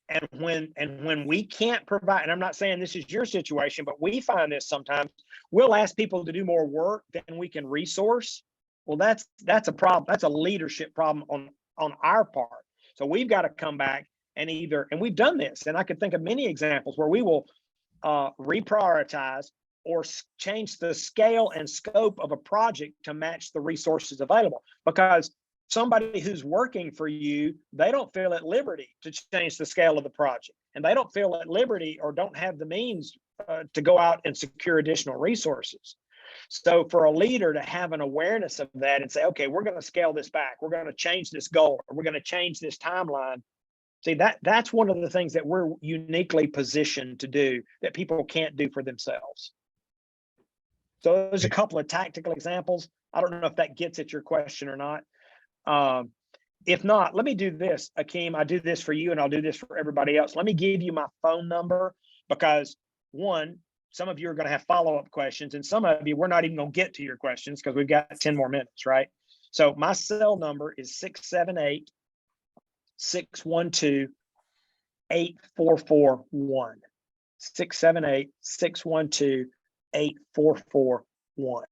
And when we can't provide, and I'm not saying this is your situation, but we find this sometimes, we'll ask people to do more work than we can resource. Well, that's a problem. That's a leadership problem on our part. So we've got to come back and we've done this, and I could think of many examples where we will reprioritize or change the scale and scope of a project to match the resources available, because somebody who's working for you, they don't feel at liberty to change the scale of the project, and they don't feel at liberty or don't have the means to go out and secure additional resources. So for a leader to have an awareness of that and say, okay, we're going to scale this back, we're going to change this goal, or we're going to change this timeline. See, that's one of the things that we're uniquely positioned to do that people can't do for themselves. So there's a couple of tactical examples. I don't know if that gets at your question or not. If not, let me do this, Akeem. I do this for you and I'll do this for everybody else. Let me give you my phone number because some of you are going to have follow-up questions, and some of you, we're not even going to get to your questions because we've got 10 more minutes, right? So my cell number is 678-612-8441. 678-612-8441.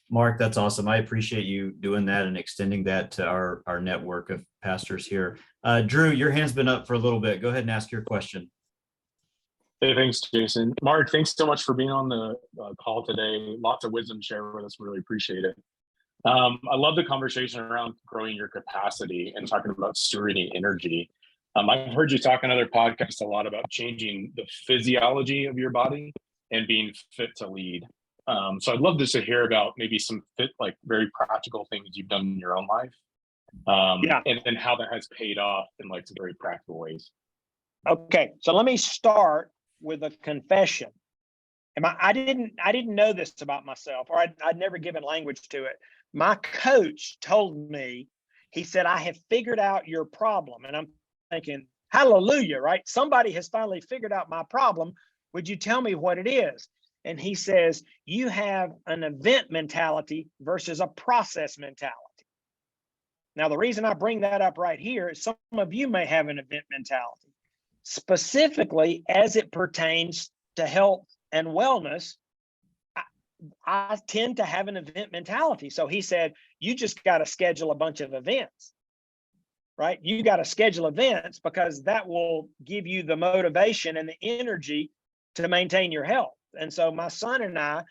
Mark, that's awesome. I appreciate you doing that and extending that to our network of pastors here. Drew, your hand's been up for a little bit. Go ahead and ask your question. Hey, thanks, Jason. Mark, thanks so much for being on the call today. Lots of wisdom shared with us. Really appreciate it. I love the conversation around growing your capacity and talking about stewarding energy. I've heard you talk on other podcasts a lot about changing the physiology of your body and being fit to lead. So I'd love just to hear about maybe some very practical things you've done in your own life. And how that has paid off in some very practical ways. Okay, so let me start with a confession. I didn't know this about myself, or I'd never given language to it. My coach told me, he said, I have figured out your problem. And I'm thinking, hallelujah, right? Somebody has finally figured out my problem. Would you tell me what it is? And he says, you have an event mentality versus a process mentality. Now, the reason I bring that up right here is some of you may have an event mentality, specifically as it pertains to health and wellness. I tend to have an event mentality. So he said, you just got to schedule a bunch of events, right? You got to schedule events because that will give you the motivation and the energy to maintain your health. And so my son and I,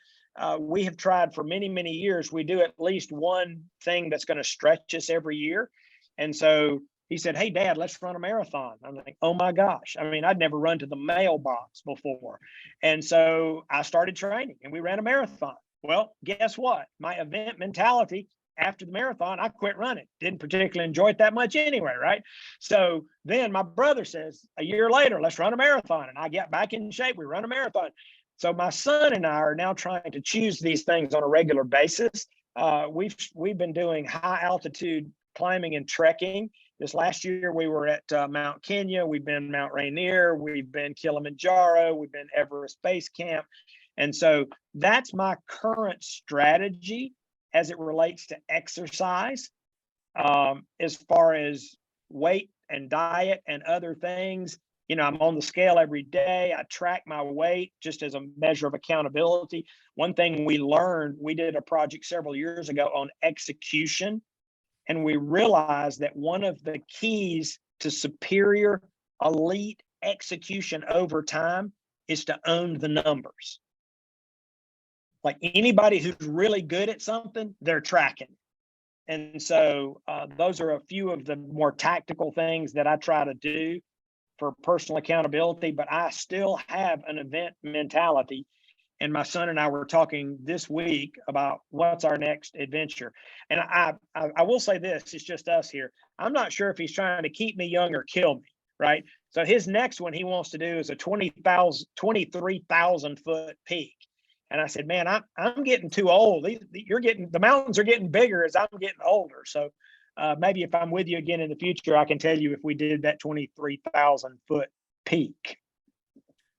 we have tried for many, many years. We do at least one thing that's going to stretch us every year. And so he said, hey, Dad, let's run a marathon. I'm like, oh my gosh. I mean, I'd never run to the mailbox before. And so I started training and we ran a marathon. Well, guess what? My event mentality after the marathon, I quit running. Didn't particularly enjoy it that much anyway, right? So then my brother says, a year later, let's run a marathon. And I get back in shape. We run a marathon. So my son and I are now trying to choose these things on a regular basis. We've been doing high altitude climbing and trekking. This last year, we were at Mount Kenya. We've been Mount Rainier. We've been Kilimanjaro. We've been Everest Base Camp. And so that's my current strategy as it relates to exercise. As far as weight and diet and other things, you know, I'm on the scale every day. I track my weight just as a measure of accountability. One thing we learned, we did a project several years ago on execution. And we realized that one of the keys to superior elite execution over time is to own the numbers. Like anybody who's really good at something, they're tracking. And so those are a few of the more tactical things that I try to do for personal accountability, but I still have an event mentality. And my son and I were talking this week about what's our next adventure. And I will say this, it's just us here. I'm not sure if he's trying to keep me young or kill me, right? So his next one he wants to do is a 23,000 foot peak. And I said, man, I'm getting too old. The mountains are getting bigger as I'm getting older. So maybe if I'm with you again in the future, I can tell you if we did that 23,000 foot peak.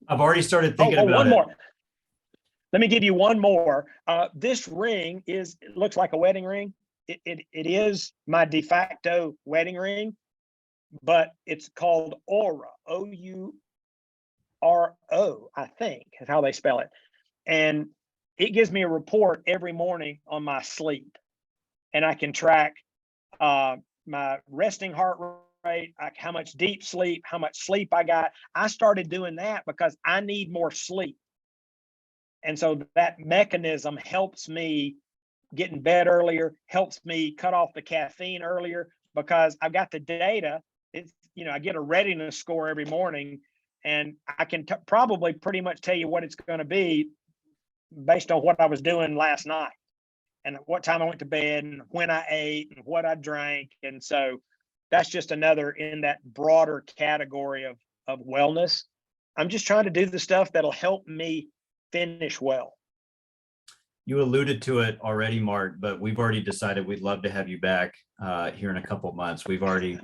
I've already started thinking about one it. more. Let me give you one more. This ring it looks like a wedding ring. It is my de facto wedding ring, but it's called Oura, O-U-R-O, I think is how they spell it. And it gives me a report every morning on my sleep. And I can track my resting heart rate, how much deep sleep, how much sleep I got. I started doing that because I need more sleep. And so that mechanism helps me get in bed earlier, helps me cut off the caffeine earlier because I've got the data. It's, you know, I get a readiness score every morning and I can probably pretty much tell you what it's going to be based on what I was doing last night and what time I went to bed and when I ate and what I drank. And so that's just another in that broader category of wellness. I'm just trying to do the stuff that'll help me finish well. You alluded to it already, Mark, but we've already decided we'd love to have you back here in a couple of months. We've already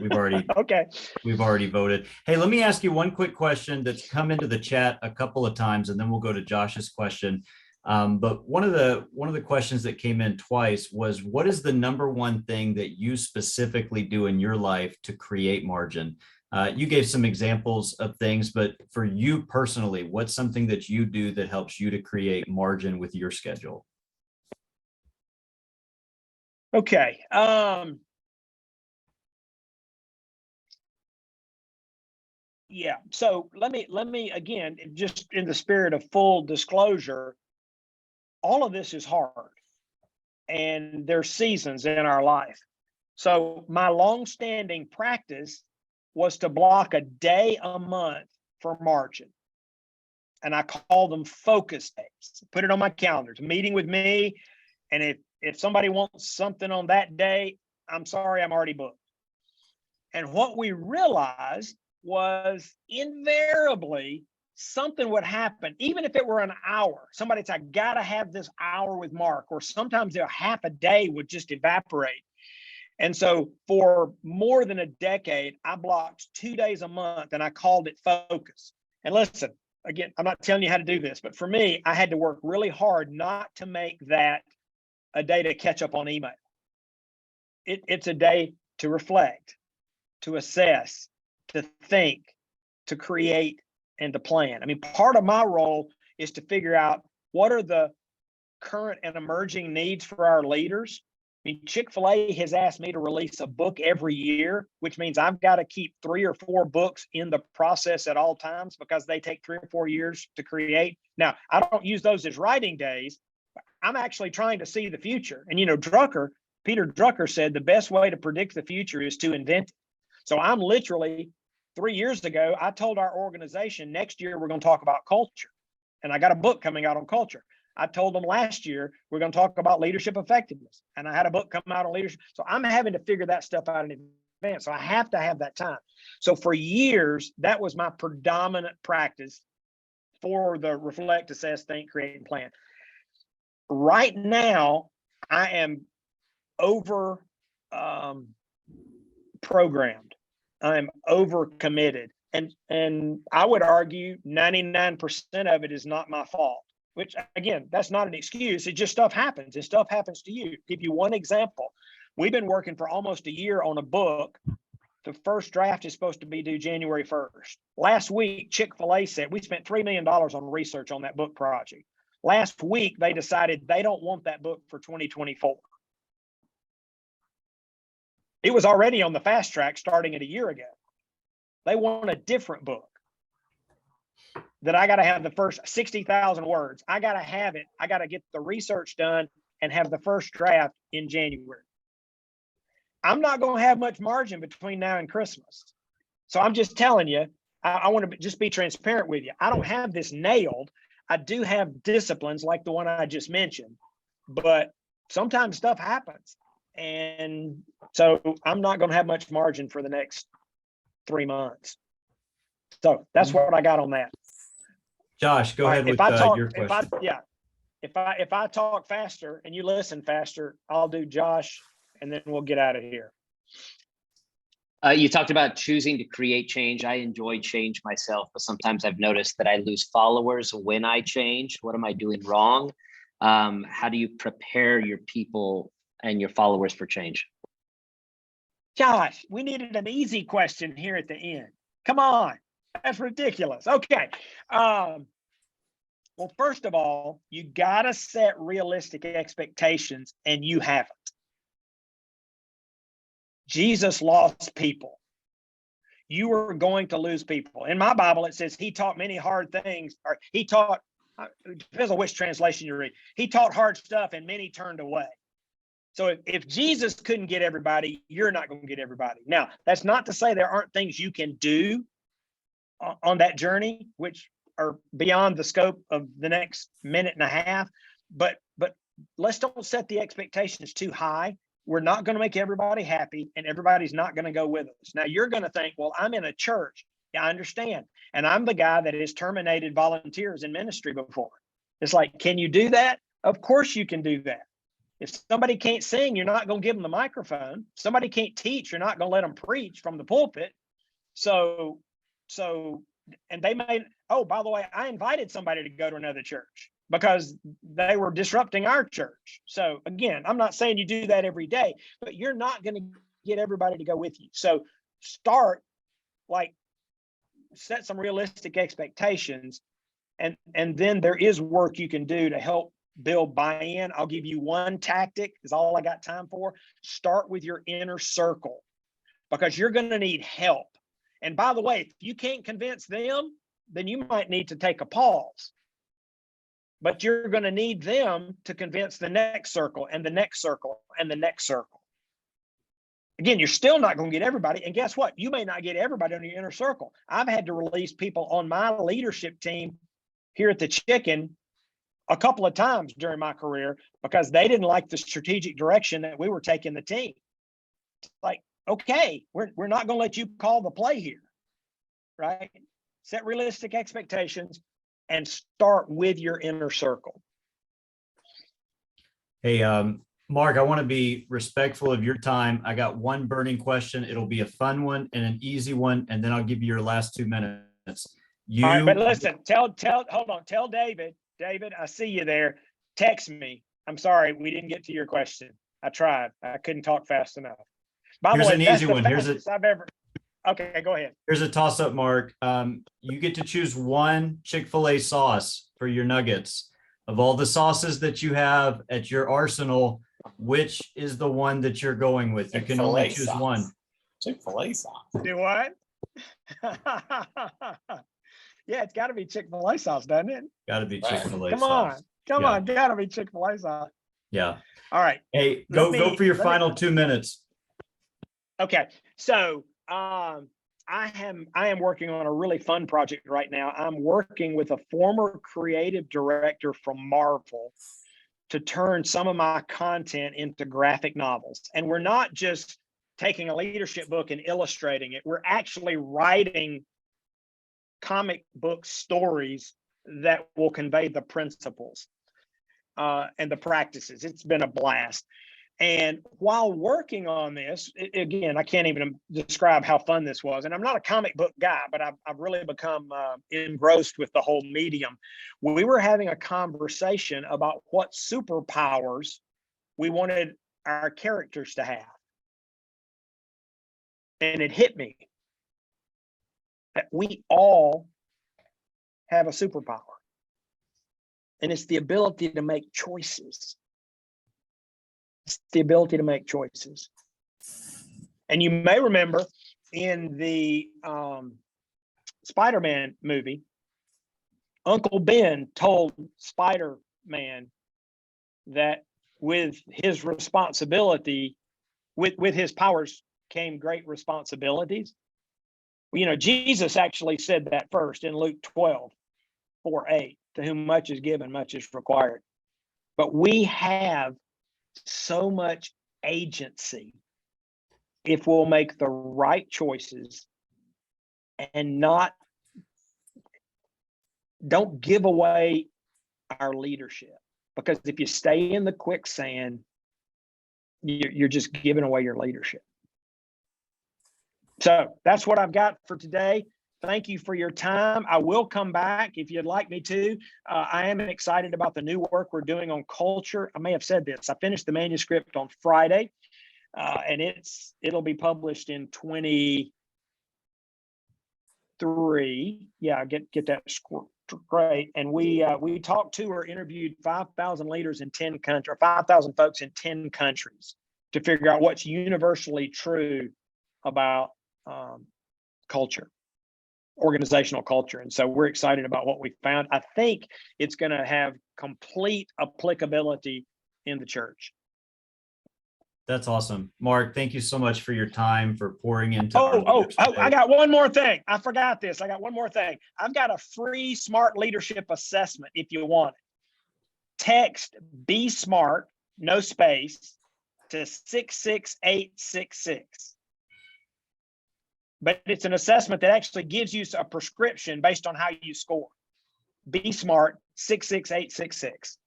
okay. We've already voted. Hey, let me ask you one quick question that's come into the chat a couple of times, and then we'll go to Josh's question. But one of the questions that came in twice was, what is the number one thing that you specifically do in your life to create margin? You gave some examples of things, but for you personally, what's something that you do that helps you to create margin with your schedule? Okay. Yeah. So let me again, just in the spirit of full disclosure, all of this is hard and there's seasons in our life. So my longstanding practice was to block a day a month for margin. And I call them focus days. Put it on my calendar. It's a meeting with me. And if somebody wants something on that day, I'm sorry, I'm already booked. And what we realized was invariably something would happen, even if it were an hour. Somebody's, I gotta have this hour with Mark, or sometimes a half a day would just evaporate. And so for more than a decade, I blocked 2 days a month and I called it focus. And listen, again, I'm not telling you how to do this, but for me, I had to work really hard not to make that a day to catch up on email. It's a day to reflect, to assess, to think, to create, and to plan. I mean, part of my role is to figure out what are the current and emerging needs for our leaders. I mean, Chick-fil-A has asked me to release a book every year, which means I've got to keep 3 or 4 books in the process at all times because they take 3 or 4 years to create. Now, I don't use those as writing days. I'm actually trying to see the future. And, you know, Peter Drucker said the best way to predict the future is to invent it. So I'm literally 3 years ago, I told our organization next year we're going to talk about culture. And I got a book coming out on culture. I told them last year we're going to talk about leadership effectiveness. And I had a book come out on leadership. So I'm having to figure that stuff out in advance. So I have to have that time. So for years, that was my predominant practice for the reflect, assess, think, create, and plan. Right now, I am over programmed. I'm over committed. And I would argue 99% of it is not my fault, which again, that's not an excuse. It just stuff happens and stuff happens to you. Give you one example. We've been working for almost a year on a book. The first draft is supposed to be due January 1st. Last week, Chick-fil-A said we spent $3 million on research on that book project. Last week, they decided they don't want that book for 2024. It was already on the fast track starting at a year ago. They want a different book that I got to have the first 60,000 words. I got to have it. I got to get the research done and have the first draft in January. I'm not going to have much margin between now and Christmas. So I'm just telling you, I want to just be transparent with you. I don't have this nailed. I do have disciplines like the one I just mentioned, but sometimes stuff happens. And so I'm not going to have much margin for the next 3 months. So that's what I got on that. Josh, go ahead with your question. If I talk faster and you listen faster, I'll do Josh and then we'll get out of here. You talked about choosing to create change. I enjoy change myself, but sometimes I've noticed that I lose followers when I change. What am I doing wrong? How do you prepare your people and your followers for change? Josh, we needed an easy question here at the end. Come on, that's ridiculous. Okay. Well, first of all, you got to set realistic expectations, and you haven't. Jesus lost people. You are going to lose people. In my Bible, it says he taught many hard things, or he taught, it depends on which translation you read. He taught hard stuff and many turned away. So if Jesus couldn't get everybody, you're not going to get everybody. Now, that's not to say there aren't things you can do on that journey, which are beyond the scope of the next minute and a half. But let's don't set the expectations too high. We're not going to make everybody happy, and everybody's not going to go with us. Now, you're going to think, well, I'm in a church. Yeah, I understand. And I'm the guy that has terminated volunteers in ministry before. It's like, can you do that? Of course you can do that. If somebody can't sing, you're not going to give them the microphone. If somebody can't teach, you're not going to let them preach from the pulpit. So, and they may, oh, by the way, I invited somebody to go to another church because they were disrupting our church. So again, I'm not saying you do that every day, but you're not going to get everybody to go with you. So start, like, set some realistic expectations, and then there is work you can do to help build buy-in. I'll give you one tactic, is all I got time for. Start with your inner circle, because you're going to need help. And by the way, if you can't convince them, then you might need to take a pause. But you're going to need them to convince the next circle and the next circle and the next circle. Again, you're still not going to get everybody. And guess what? You may not get everybody on your inner circle. I've had to release people on my leadership team here at the Chicken a couple of times during my career because they didn't like the strategic direction that we were taking the team. Like, okay, we're not going to let you call the play here, right? Set realistic expectations and start with your inner circle. Hey, Mark, I want to be respectful of your time. I got one burning question. It'll be a fun one and an easy one, and then I'll give you your last 2 minutes. All right, but listen, hold on, tell David, I see you there. Text me. I'm sorry, we didn't get to your question. I tried. I couldn't talk fast enough. By the way, an easy one. Here's a I've ever. Okay, go ahead. Here's a toss-up, Mark. You get to choose one Chick-fil-A sauce for your nuggets. of all the sauces that you have at your arsenal, which is the one that you're going with? You can only choose one. Chick-fil-A sauce. Do what? Yeah, it's got to be Chick-fil-A sauce, doesn't it? Got to be Right. Chick-fil-A Come sauce. on, come Yeah. on, got to be Chick-fil-A sauce. Yeah. All right. Hey, Let go me- for your let me- final 2 minutes. Okay, so I am working on a really fun project right now. I'm working with a former creative director from Marvel to turn some of my content into graphic novels. And we're not just taking a leadership book and illustrating it. We're actually writing comic book stories that will convey the principles and the practices. It's been a blast. And while working on this, again, I can't even describe how fun this was. And I'm not a comic book guy, but I've really become engrossed with the whole medium. We were having a conversation about what superpowers we wanted our characters to have. And it hit me that we all have a superpower. And it's the ability to make choices. It's the ability to make choices. And you may remember in the Spider-Man movie, Uncle Ben told Spider-Man that with his responsibility, with his powers came great responsibilities. You know, Jesus actually said that first in Luke 12:4-8, to whom much is given, much is required. But we have so much agency if we'll make the right choices and don't give away our leadership. Because if you stay in the quicksand, you're just giving away your leadership. So that's what I've got for today. Thank you for your time. I will come back if you'd like me to. I am excited about the new work we're doing on culture. I may have said this. I finished the manuscript on Friday, and it'll be published in 23. Yeah, get that great. And we talked to or interviewed 5,000 leaders in 10 countries, 5,000 folks in 10 countries to figure out what's universally true about culture, organizational culture. And so we're excited about what we found. I think it's going to have complete applicability in the church. That's awesome. Mark, thank you so much for your time, for pouring into our Oh, leaders today. I got one more thing. I forgot this. I got one more thing. I've got a free smart leadership assessment if you want it. Text Be Smart, no space, to 66866. But it's an assessment that actually gives you a prescription based on how you score. Be Smart, 66866.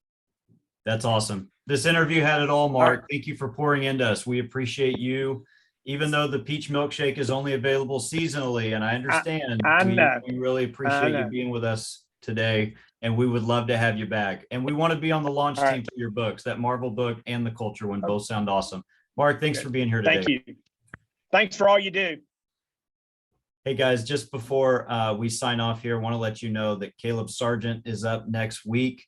That's awesome. This interview had it all, Mark. Thank you for pouring into us. We appreciate you, even though the peach milkshake is only available seasonally. And I understand. I know. We really appreciate you being with us today. And we would love to have you back. And we want to be on the launch team for your books, that Marvel book and the culture one. Both sound awesome. Mark, thanks for being here today. Thank you. Thanks for all you do. Hey guys, just before we sign off here, I want to let you know that Caleb Sargent is up next week.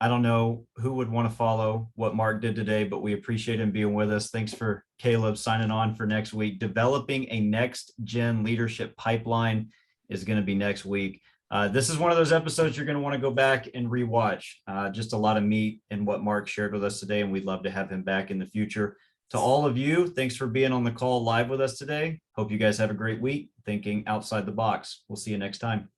I don't know who would want to follow what Mark did today, but we appreciate him being with us. Thanks for Caleb signing on for next week. Developing a next gen leadership pipeline is going to be next week. This is one of those episodes you're going to want to go back and rewatch. Just a lot of meat in what Mark shared with us today, and we'd love to have him back in the future. To all of you, thanks for being on the call live with us today. Hope you guys have a great week thinking outside the box. We'll see you next time.